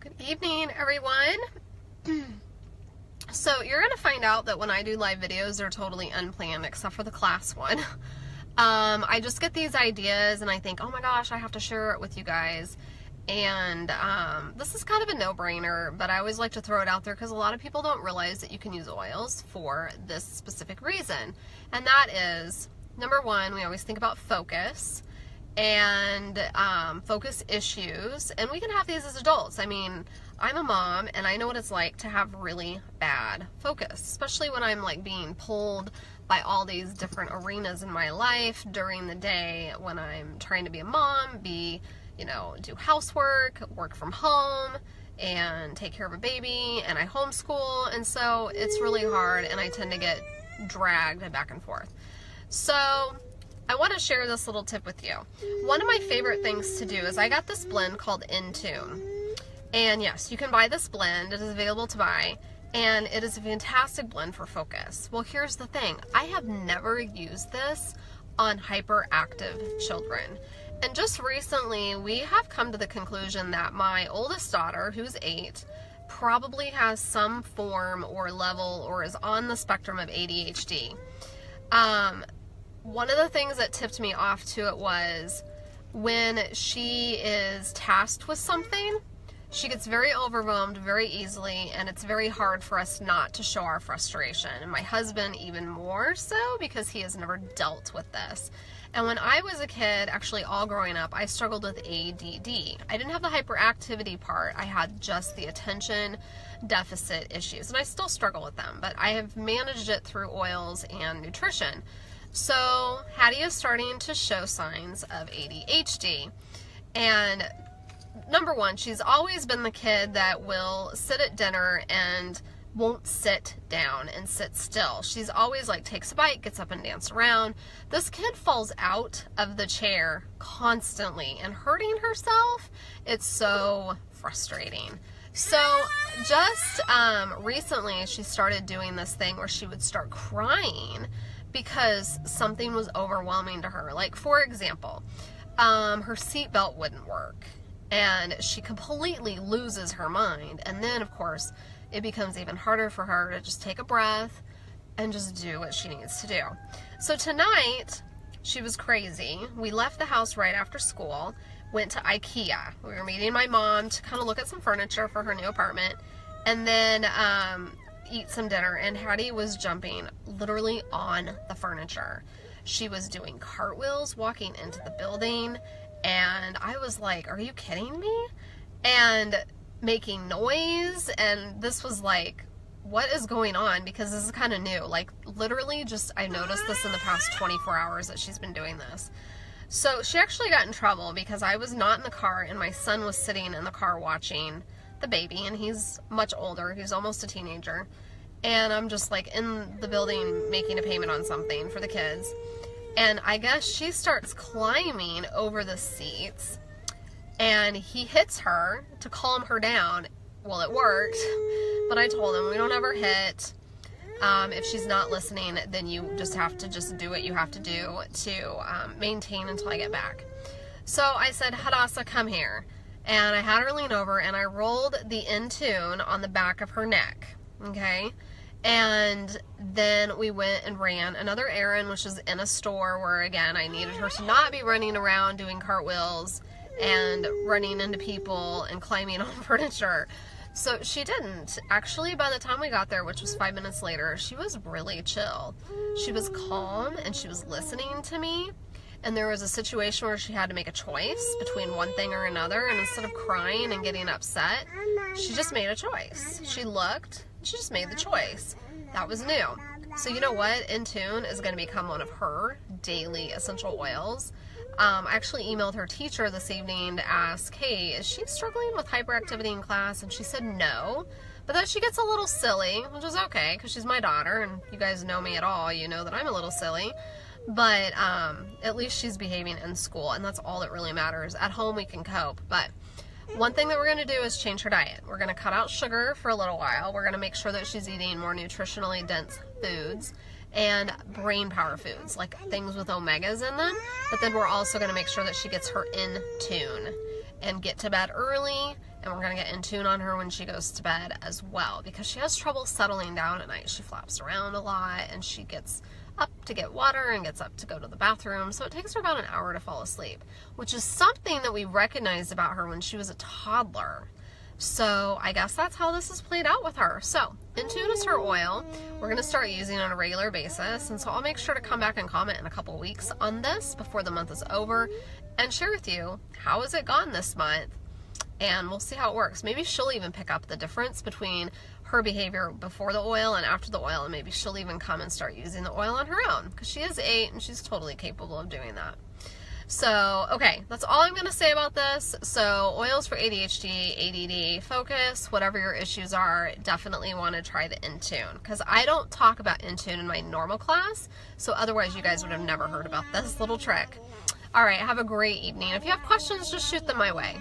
Good evening, everyone. So you're going to find out that when I do live videos, they're totally unplanned, except for the class one. I just get these ideas and I think, oh my gosh, I have to share it with you guys. And this is kind of a no-brainer, but I always like to throw it out there because a lot of people don't realize that you can use oils for this specific reason. And that is, number one, we always think about focus and focus issues, and we can have these as adults. I mean, I'm a mom and I know what it's like to have really bad focus, especially when I'm like being pulled by all these different arenas in my life during the day when I'm trying to be a mom, do housework, work from home, and take care of a baby, and I homeschool, and so it's really hard and I tend to get dragged back and forth. So I want to share this little tip with you. One of my favorite things to do is I got this blend called Intune. And yes, you can buy this blend. It is available to buy. And it is a fantastic blend for focus. Well, here's the thing. I have never used this on hyperactive children. And just recently, we have come to the conclusion that my oldest daughter, who's 8, probably has some form or level or is on the spectrum of ADHD. One of the things that tipped me off to it was when she is tasked with something, she gets very overwhelmed very easily, and it's very hard for us not to show our frustration. And my husband even more so, because he has never dealt with this. And when I was a kid, actually all growing up, I struggled with ADD. I didn't have the hyperactivity part. I had just the attention deficit issues, and I still struggle with them, but I have managed it through oils and nutrition. So Hattie is starting to show signs of ADHD. And number one, she's always been the kid that will sit at dinner and won't sit down and sit still. She's always like takes a bite, gets up and dances around. This kid falls out of the chair constantly and hurting herself. It's so frustrating. So just recently she started doing this thing where she would start crying because something was overwhelming to her. Like, for example, her seatbelt wouldn't work and she completely loses her mind. And then, of course, it becomes even harder for her to just take a breath and just do what she needs to do. So tonight, she was crazy. We left the house right after school, went to IKEA. We were meeting my mom to kind of look at some furniture for her new apartment, and then eat some dinner, and Hattie was jumping literally on the furniture. She was doing cartwheels walking into the building, and I was like, are you kidding me? And making noise, and this was like, what is going on? Because this is kind of new. Like, literally just, I noticed this in the past 24 hours that she's been doing this. So she actually got in trouble because I was not in the car, and my son was sitting in the car watching the baby, and he's much older. He's almost a teenager. And I'm just like in the building making a payment on something for the kids. And I guess she starts climbing over the seats, and he hits her to calm her down. Well, it worked, but I told him we don't ever hit. If she's not listening, then you just have to just do what you have to do to maintain until I get back. So I said, Hadassah, come here. And I had her lean over, and I rolled the Intune on the back of her neck. Okay? And then we went and ran another errand, which is in a store where, again, I needed her to not be running around doing cartwheels and running into people and climbing on furniture. So she didn't. Actually, by the time we got there, which was 5 minutes later, she was really chill. She was calm, and she was listening to me. And there was a situation where she had to make a choice between one thing or another, and instead of crying and getting upset, she just made a choice. She looked, she just made the choice. That was new. So you know what? Intune is going to become one of her daily essential oils. I actually emailed her teacher this evening to ask, hey, is she struggling with hyperactivity in class? And she said no, but that she gets a little silly, which is okay, because she's my daughter, and you guys know me at all, you know that I'm a little silly. But at least she's behaving in school, and that's all that really matters. At home, we can cope. But one thing that we're going to do is change her diet. We're going to cut out sugar for a little while. We're going to make sure that she's eating more nutritionally dense foods and brain power foods, like things with omegas in them. But then we're also going to make sure that she gets her in tune and get to bed early And we're going to get Intune on her when she goes to bed as well, because she has trouble settling down at night. She flaps around a lot, and she gets up to get water and gets up to go to the bathroom. So it takes her about an hour to fall asleep, which is something that we recognized about her when she was a toddler. So I guess that's how this has played out with her. So Intune is her oil. We're going to start using it on a regular basis. And so I'll make sure to come back and comment in a couple weeks on this before the month is over and share with you how has it gone this month. And we'll see how it works. Maybe she'll even pick up the difference between her behavior before the oil and after the oil, and maybe she'll even come and start using the oil on her own, because she is 8 and she's totally capable of doing that. So, okay, that's all I'm going to say about this. So, oils for ADHD, ADD, focus, whatever your issues are, definitely want to try the Intune, because I don't talk about Intune in my normal class, so otherwise you guys would have never heard about this little trick. All right, have a great evening. If you have questions, just shoot them my way.